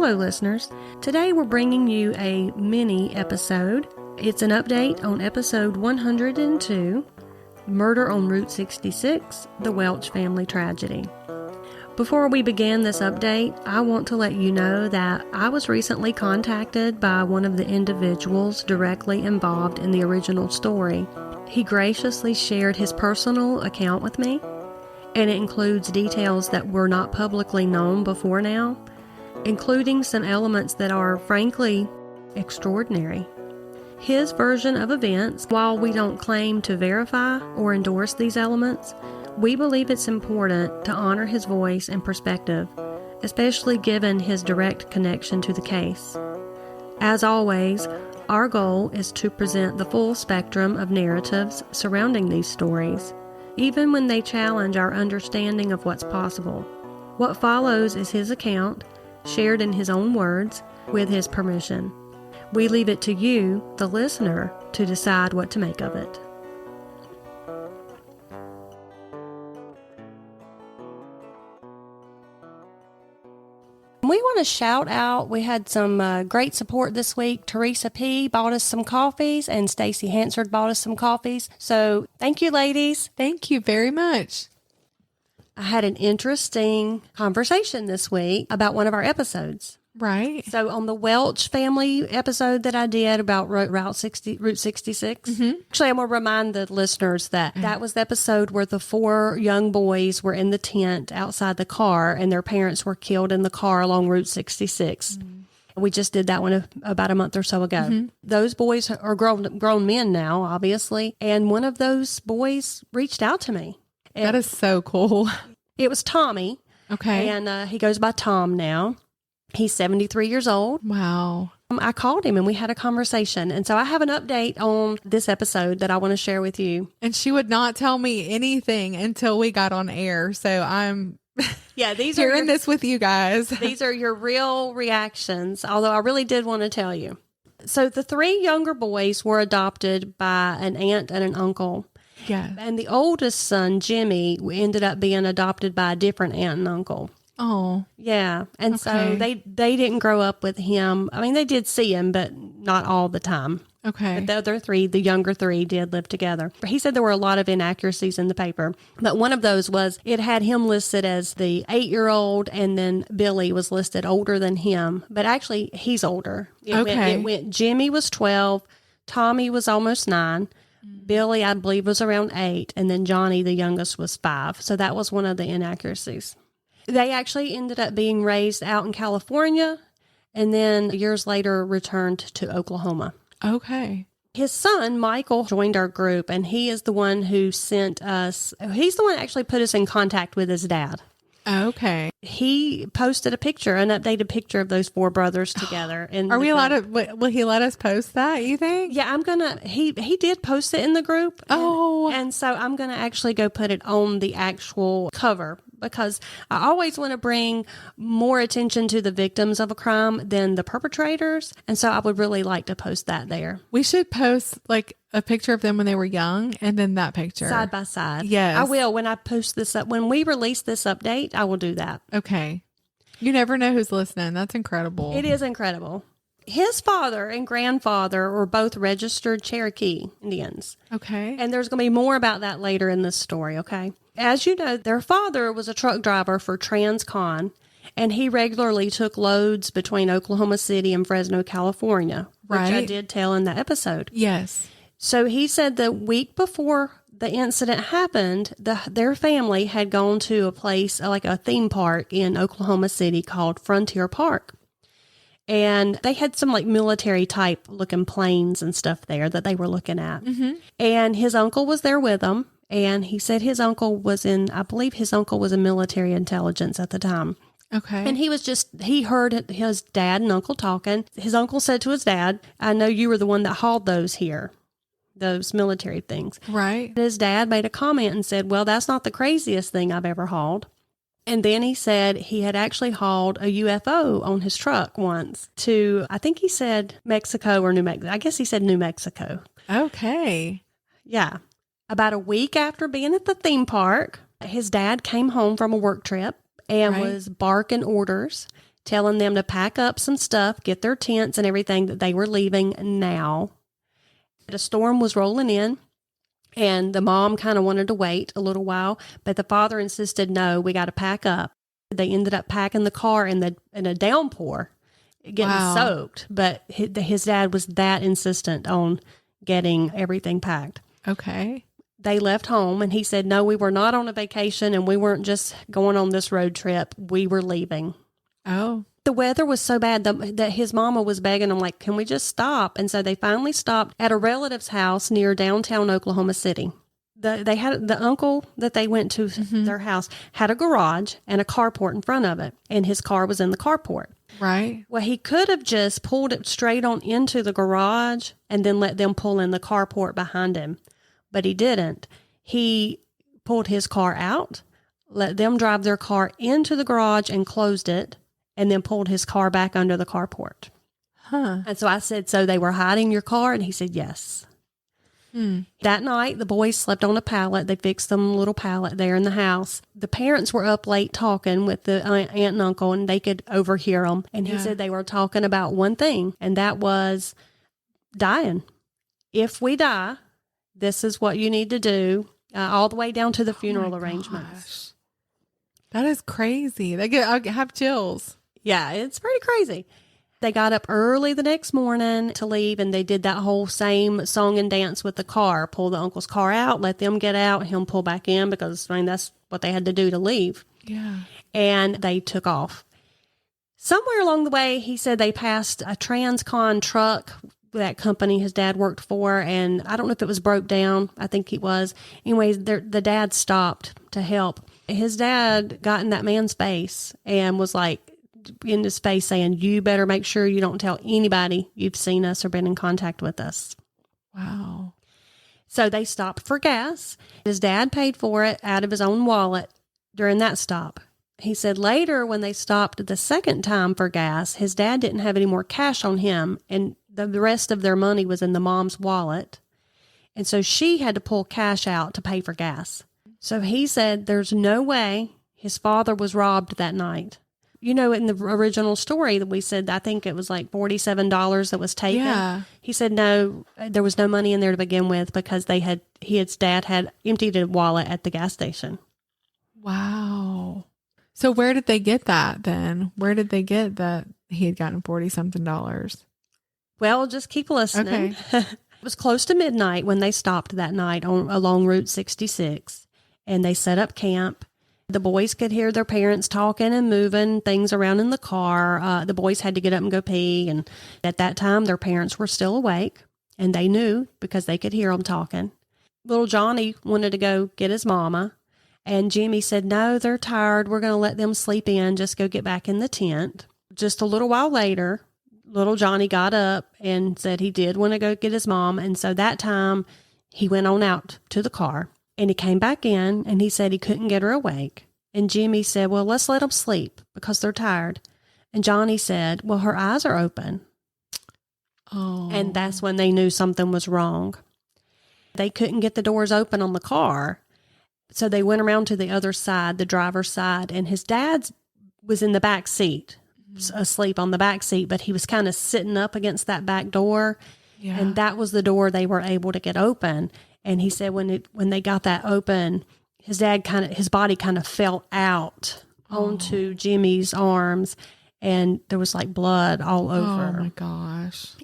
Hello, listeners. Today we're bringing you a mini episode. It's an update on episode 102, Murder on Route 66, the Welch Family Tragedy. Before we begin this update, I want to let you know that I was recently contacted by one of the individuals directly involved in the original story. He graciously shared his personal account with me, and it includes details that were not publicly known before now, including some elements that are, frankly, extraordinary. His version of events, while we don't claim to verify or endorse these elements, we believe it's important to honor his voice and perspective, especially given his direct connection to the case. As always, our goal is to present the full spectrum of narratives surrounding these stories, even when they challenge our understanding of what's possible. What follows is his account, shared in his own words, with his permission. We leave it to you, the listener, to decide what to make of it. We want to shout out, we had some great support this week. Teresa P. bought us some coffees, and Stacy Hansard bought us some coffees. So thank you, ladies. Thank you very much. I had an interesting conversation this week about one of our episodes. Right. So on the Welch Family episode that I did about Route 66, actually, I'm going to remind the listeners that that was the episode where the four young boys were in the tent outside the car and their parents were killed in the car along Route 66. We just did that one about a month or so ago. Those boys are grown men now, obviously, and one of those boys reached out to me. That is so cool. It was Tommy. Okay. And he goes by Tom now. He's 73 years old. Wow. I called him and we had a conversation. And so I have an update on this episode that I want to share with you. And she would not tell me anything until we got on air. So I'm these sharing this with you guys. These are your real reactions, although I really did want to tell you. So the three younger boys were adopted by an aunt and an uncle. Yeah. And the oldest son, Jimmy, ended up being adopted by a different aunt and uncle. Oh. Yeah. And so they didn't grow up with him. I mean, they did see him, but not all the time. Okay. But the other three, the younger three, did live together. He said there were a lot of inaccuracies in the paper, but one of those was it had him listed as the 8-year-old, and then Billy was listed older than him. But actually, he's older. It went Jimmy was 12, Tommy was almost 9, Billy, I believe, was around 8, and then Johnny, the youngest, was 5. So that was one of the inaccuracies. They actually ended up being raised out in California, and then years later returned to Oklahoma. Okay. His son, Michael, joined our group, and he is the one who sent us, he's the one that actually put us in contact with his dad. Okay. He posted a picture, an updated picture of those four brothers together. Are we allowed to, will he let us post that, you think? Yeah, he did post it in the group. And so I'm going to actually go put it on the actual cover, because I always want to bring more attention to the victims of a crime than the perpetrators. And so I would really like to post that there. We should post like a picture of them when they were young and then that picture. Side by side. Yes. I will. When I post this up, when we release this update, I will do that. Okay. You never know who's listening. That's incredible. It is incredible. His father and grandfather were both registered Cherokee Indians. Okay. And there's going to be more about that later in this story, okay? As you know, their father was a truck driver for Transcon, and he regularly took loads between Oklahoma City and Fresno, California, which I did tell in that episode. Yes. So he said the week before the incident happened, their family had gone to a place, like a theme park in Oklahoma City called Frontier Park. And they had some like military type looking planes and stuff there that they were looking at. And his uncle was there with them. And he said his uncle was in military intelligence at the time. Okay. And he heard his dad and uncle talking. His uncle said to his dad, I know you were the one that hauled those here, those military things. Right. And his dad made a comment and said, well, that's not the craziest thing I've ever hauled. And then he said he had actually hauled a UFO on his truck once to, I think he said Mexico or New Mexico. I guess he said New Mexico. Okay. Yeah. About a week after being at the theme park, his dad came home from a work trip and was barking orders telling them to pack up some stuff, get their tents and everything, that they were leaving now. A storm was rolling in, and the mom kind of wanted to wait a little while, but the father insisted, no, we got to pack up. They ended up packing the car in a downpour, getting soaked, but his dad was that insistent on getting everything packed. Okay. They left home, and he said, no, we were not on a vacation, and we weren't just going on this road trip. We were leaving. Oh. The weather was so bad that his mama was begging him, like, can we just stop? And so they finally stopped at a relative's house near downtown Oklahoma City. They had the uncle that they went to their house had a garage and a carport in front of it, and his car was in the carport. Right. Well, he could have just pulled it straight on into the garage and then let them pull in the carport behind him, but he didn't. He pulled his car out, let them drive their car into the garage and closed it, and then pulled his car back under the carport. Huh. And so I said, so they were hiding your car? And he said, yes. That night, the boys slept on a pallet. They fixed them a little pallet there in the house. The parents were up late talking with the aunt and uncle, and they could overhear them. And he said they were talking about one thing, and that was dying. If we die, this is what you need to do, all the way down to the funeral arrangements. That is crazy. I have chills. Yeah, it's pretty crazy. They got up early the next morning to leave, and they did that whole same song and dance with the car. Pull the uncle's car out, let them get out, him pull back in, because that's what they had to do to leave. Yeah. And they took off. Somewhere along the way, he said they passed a Transcon truck, that company his dad worked for, and I don't know if it was broke down. I think it was. Anyways, the dad stopped to help. His dad got in that man's face and was like, in his face, saying, you better make sure you don't tell anybody you've seen us or been in contact with us. Wow. So they stopped for gas. His dad paid for it out of his own wallet during that stop. He said later, when they stopped the second time for gas, his dad didn't have any more cash on him, and the rest of their money was in the mom's wallet. And so she had to pull cash out to pay for gas. So he said there's no way his father was robbed that night. You know, in the original story that we said, I think it was like $47 that was taken. Yeah. He said, no, there was no money in there to begin with, because his dad had emptied a wallet at the gas station. Wow. So where did they get that then? Where did they get that he had gotten $40-something? Well, just keep listening. Okay. It was close to midnight when they stopped that night along Route 66, and they set up camp. The boys could hear their parents talking and moving things around in the car. The boys had to get up and go pee. And at that time, their parents were still awake, and they knew because they could hear them talking. Little Johnny wanted to go get his mama, and Jimmy said, no, they're tired. We're going to let them sleep in. Just go get back in the tent. Just a little while later, little Johnny got up and said he did want to go get his mom. And so that time, he went on out to the car. And he came back in, and he said he couldn't get her awake. And Jimmy said, well, let's let them sleep because they're tired. And Johnny said, well, her eyes are open. Oh. And that's when they knew something was wrong. They couldn't get the doors open on the car. So they went around to the other side, the driver's side, and his dad was in the back seat, asleep on the back seat, but he was kind of sitting up against that back door. Yeah. And that was the door they were able to get open. And he said when they got that open, his body kind of fell out onto Jimmy's arms, and there was like blood all over. Oh my gosh.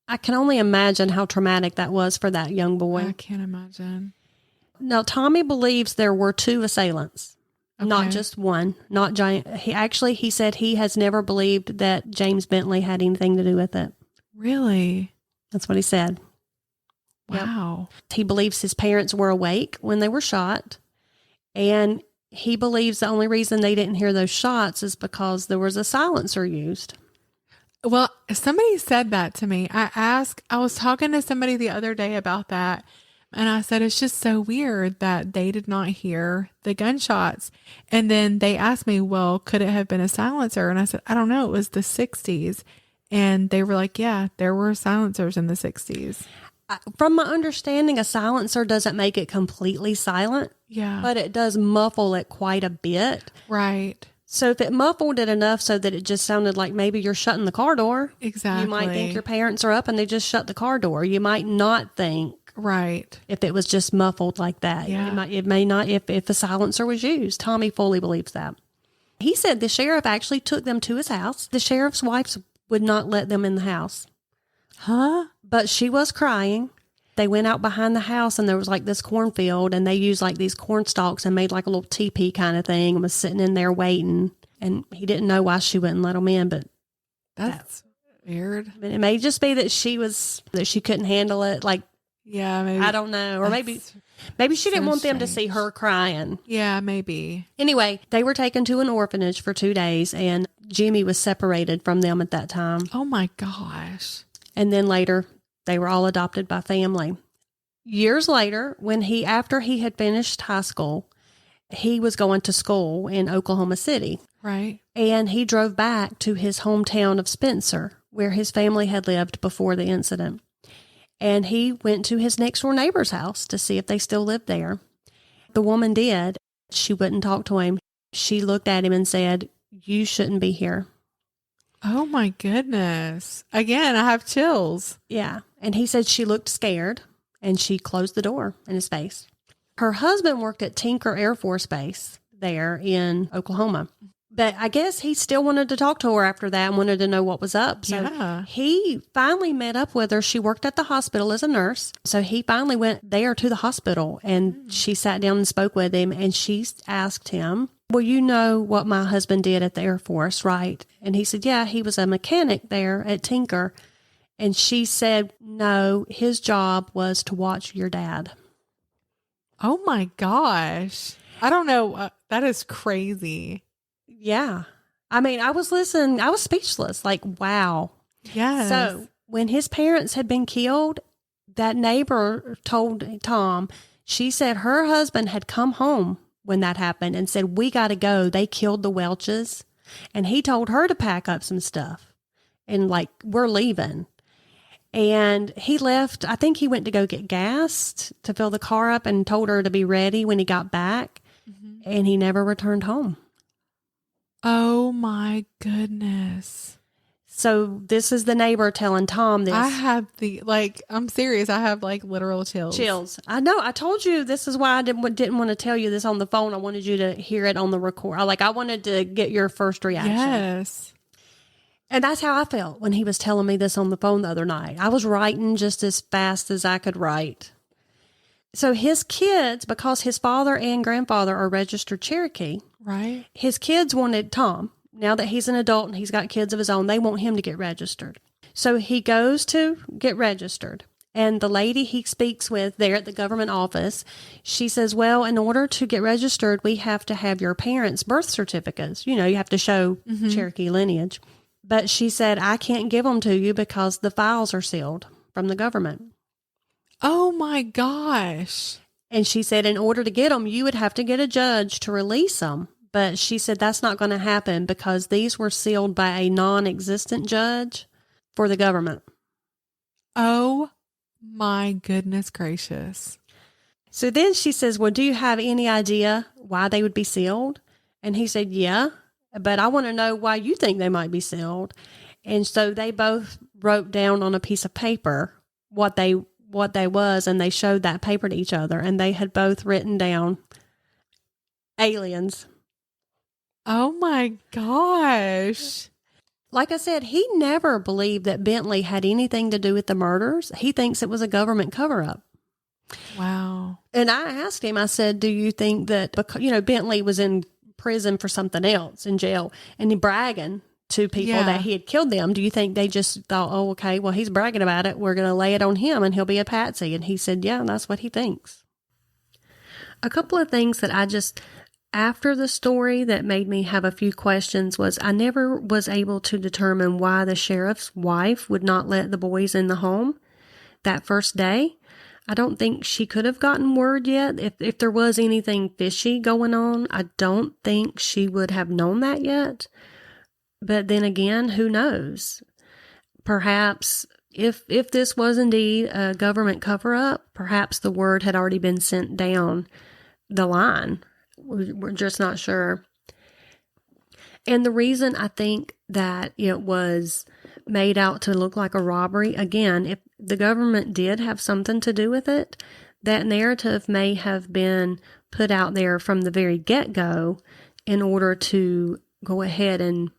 I can only imagine how traumatic that was for that young boy. I can't imagine. Now, Tommy believes there were two assailants, not just one, not giant. He said he has never believed that James Bentley had anything to do with it. Really? That's what he said. Wow. Yep. He believes his parents were awake when they were shot, and he believes the only reason they didn't hear those shots is because there was a silencer used. Well, somebody said that to me. I was talking to somebody the other day about that, and I said, it's just so weird that they did not hear the gunshots. And then they asked me, well, could it have been a silencer? And I said, I don't know. It was the 60s. And they were like, yeah, there were silencers in the 60s. From my understanding, a silencer doesn't make it completely silent. Yeah. But it does muffle it quite a bit. Right. So if it muffled it enough so that it just sounded like maybe you're shutting the car door, Exactly. you might think your parents are up and they just shut the car door. You might not think Right. if it was just muffled like that. Yeah. It may not if a silencer was used. Tommy fully believes that. He said the sheriff actually took them to his house. The sheriff's wife would not let them in the house. Huh? But she was crying. They went out behind the house and there was like this cornfield and they used like these corn stalks and made like a little teepee kind of thing and was sitting in there waiting. And he didn't know why she wouldn't let them in, but That's weird. it may just be that she couldn't handle it. Like, Yeah, maybe. I don't know. Or maybe she didn't want them to see her crying. Yeah, maybe. Anyway, they were taken to an orphanage for 2 days and Jimmy was separated from them at that time. Oh my gosh. And then later, they were all adopted by family. Years later, after he had finished high school, he was going to school in Oklahoma City. Right. And he drove back to his hometown of Spencer, where his family had lived before the incident. And he went to his next door neighbor's house to see if they still lived there. The woman did. She wouldn't talk to him. She looked at him and said, "You shouldn't be here." Oh my goodness. Again, I have chills. Yeah. And he said she looked scared and she closed the door in his face. Her husband worked at Tinker Air Force Base there in Oklahoma. But I guess he still wanted to talk to her after that and wanted to know what was up. So he finally met up with her. She worked at the hospital as a nurse. So he finally went there to the hospital and she sat down and spoke with him and she asked him, "Well, you know what my husband did at the Air Force, right?" And he said, "Yeah, he was a mechanic there at Tinker." And she said, "No, his job was to watch your dad." Oh my gosh. I don't know. That is crazy. Yeah. I mean, I was listening. I was speechless. Like, wow. Yes. So when his parents had been killed, that neighbor told Tom, she said her husband had come home when that happened and said, "We got to go. They killed the Welches." And he told her to pack up some stuff and like, "We're leaving." And he left. I think he went to go get gas to fill the car up and told her to be ready when he got back. Mm-hmm. And he never returned home. Oh my goodness. So this is the neighbor telling Tom this. I have I'm serious. I have like literal chills. Chills. I know. I told you this is why I didn't want to tell you this on the phone. I wanted you to hear it on the record. I wanted to get your first reaction. Yes. And that's how I felt when he was telling me this on the phone the other night. I was writing just as fast as I could write. So his kids, because his father and grandfather are registered Cherokee, right? His kids wanted Tom. Now that he's an adult and he's got kids of his own, they want him to get registered. So he goes to get registered. And the lady he speaks with there at the government office, she says, "Well, in order to get registered, we have to have your parents' birth certificates. You know, you have to show Cherokee lineage." But she said, "I can't give them to you because the files are sealed from the government." Oh my gosh. And she said, in order to get them, you would have to get a judge to release them. But she said that's not going to happen because these were sealed by a non-existent judge for the government. Oh my goodness gracious. So then she says, "Well, do you have any idea why they would be sealed?" And he said, "Yeah, but I want to know why you think they might be sealed." And so they both wrote down on a piece of paper what they was, and they showed that paper to each other, and they had both written down aliens. Oh my gosh. Like I said, he never believed that Bentley had anything to do with the murders. He thinks it was a government cover-up. Wow. And I asked him, I said, "Do you think that, because, Bentley was in prison for something else, in jail, and he bragging to people that he had killed them, do you think they just thought, oh, okay, well, he's bragging about it, we're going to lay it on him and he'll be a patsy?" And he said, "Yeah, that's what he thinks." A couple of things that after the story that made me have a few questions was I never was able to determine why the sheriff's wife would not let the boys in the home that first day. I don't think she could have gotten word yet. If there was anything fishy going on, I don't think she would have known that yet. But then again, who knows? Perhaps if this was indeed a government cover-up, perhaps the word had already been sent down the line. We're just not sure. And the reason I think that it was made out to look like a robbery, again, if the government did have something to do with it, that narrative may have been put out there from the very get-go in order to go ahead and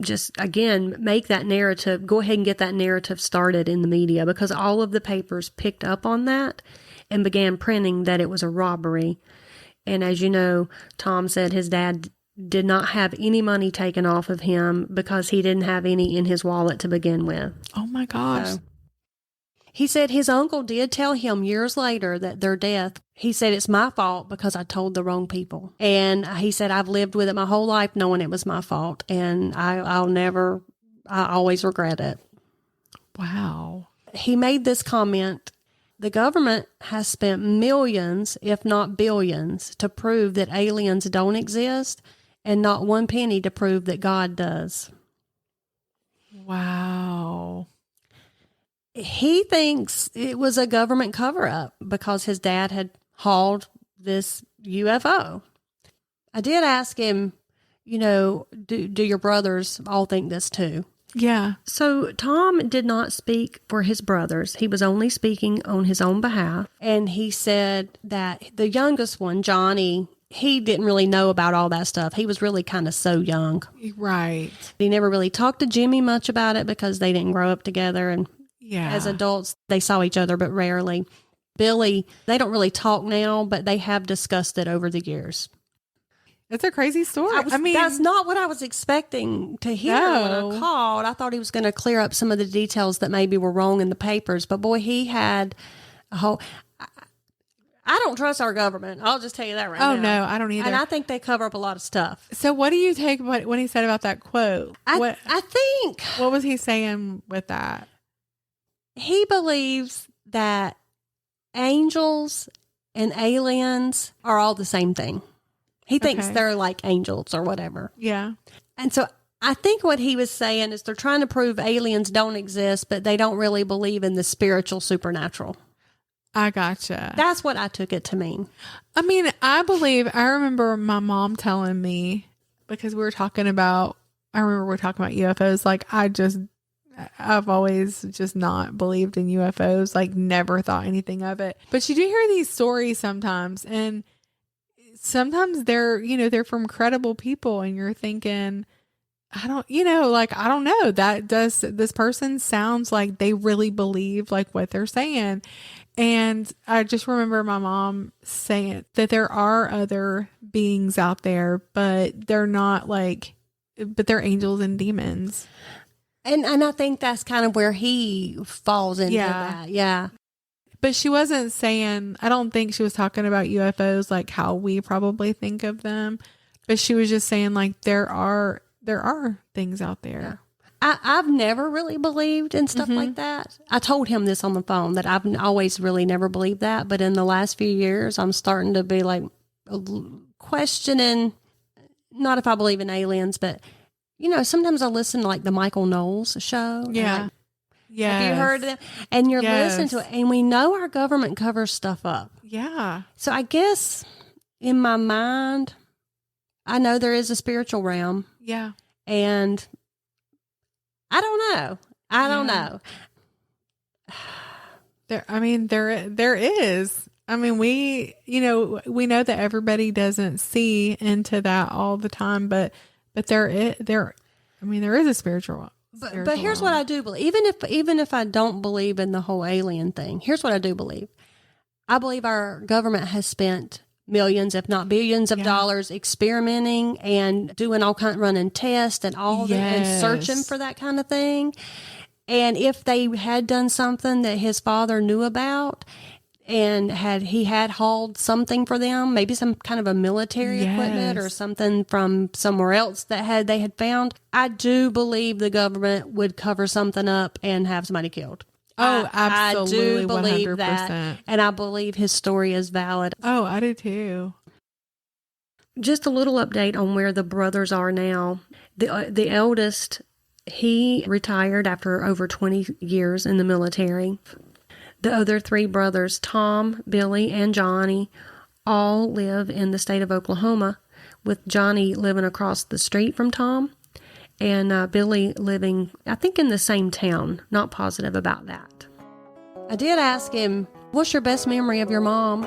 just, again, make that narrative, go ahead and get that narrative started in the media, because all of the papers picked up on that and began printing that it was a robbery. And as you know, Tom said his dad did not have any money taken off of him because he didn't have any in his wallet to begin with. Oh my gosh. So, he said his uncle did tell him years later that their death, he said, it's my fault because I told the wrong people. And he said, I've lived with it my whole life knowing it was my fault. And I always regret it. Wow. He made this comment: the government has spent millions, if not billions, to prove that aliens don't exist, and not one penny to prove that God does. Wow. He thinks it was a government cover-up because his dad had hauled this UFO. I did ask him, do your brothers all think this too? Yeah. So Tom did not speak for his brothers. He was only speaking on his own behalf. And he said that the youngest one, Johnny, he didn't really know about all that stuff. He was really kind of so young. Right. He never really talked to Jimmy much about it because they didn't grow up together. And as adults, they saw each other, but rarely. Billy, they don't really talk now, but they have discussed it over the years. It's a crazy story. That's not what I was expecting to hear when I called. I thought he was going to clear up some of the details that maybe were wrong in the papers. But boy, he had a whole... I don't trust our government. I'll just tell you that right now. Oh, no, I don't either. And I think they cover up a lot of stuff. So what do you take when he said about that quote? I think... What was he saying with that? He believes that angels and aliens are all the same thing. He thinks they're like angels or whatever. Yeah. And so I think what he was saying is they're trying to prove aliens don't exist, but they don't really believe in the spiritual supernatural. I gotcha. That's what I took it to mean. I remember my mom telling me, because we were talking about UFOs. Like, I've always just not believed in UFOs, like never thought anything of it. But you do hear these stories sometimes, and sometimes they're from credible people, and you're thinking, I don't know, this person sounds like they really believe like what they're saying. And I just remember my mom saying that there are other beings out there, but they're they're angels and demons. And I think that's kind of where he falls into that. Yeah. But she wasn't saying, I don't think she was talking about UFOs like how we probably think of them. But she was just saying like there are things out there. Yeah. I've never really believed in stuff like that. I told him this on the phone that I've always really never believed that. But in the last few years, I'm starting to be like questioning, not if I believe in aliens, but sometimes I listen to like the Michael Knowles show. Yeah. Yeah. Have you heard of them? And you're listening to it, and we know our government covers stuff up. Yeah. So I guess in my mind, I know there is a spiritual realm. Yeah. And I don't know. I don't know. There is. We know that everybody doesn't see into that all the time, but there is a spiritual. But here's what I do believe. Even if I don't believe in the whole alien thing, here's what I do believe. I believe our government has spent millions, if not billions of dollars experimenting and doing all kinds, running tests and all that, and searching for that kind of thing. And if they had done something that his father knew about, and he had hauled something for them, maybe some kind of a military equipment or something from somewhere else that they had found, I do believe the government would cover something up and have somebody killed. Oh, absolutely. I do believe 100%. that. And I believe his story is valid. Oh, I do too. Just a little update on where the brothers are now. The eldest, he retired after over 20 years in the military. The other three brothers, Tom, Billy, and Johnny, all live in the state of Oklahoma, with Johnny living across the street from Tom and Billy living, I think, in the same town. Not positive about that. I did ask him, what's your best memory of your mom?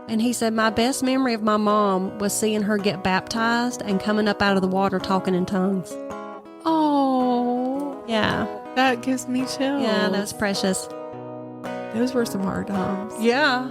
And he said, my best memory of my mom was seeing her get baptized and coming up out of the water talking in tongues. Oh, Yeah. that gives me chills. Yeah, that's precious. Those were some hard times. Yeah.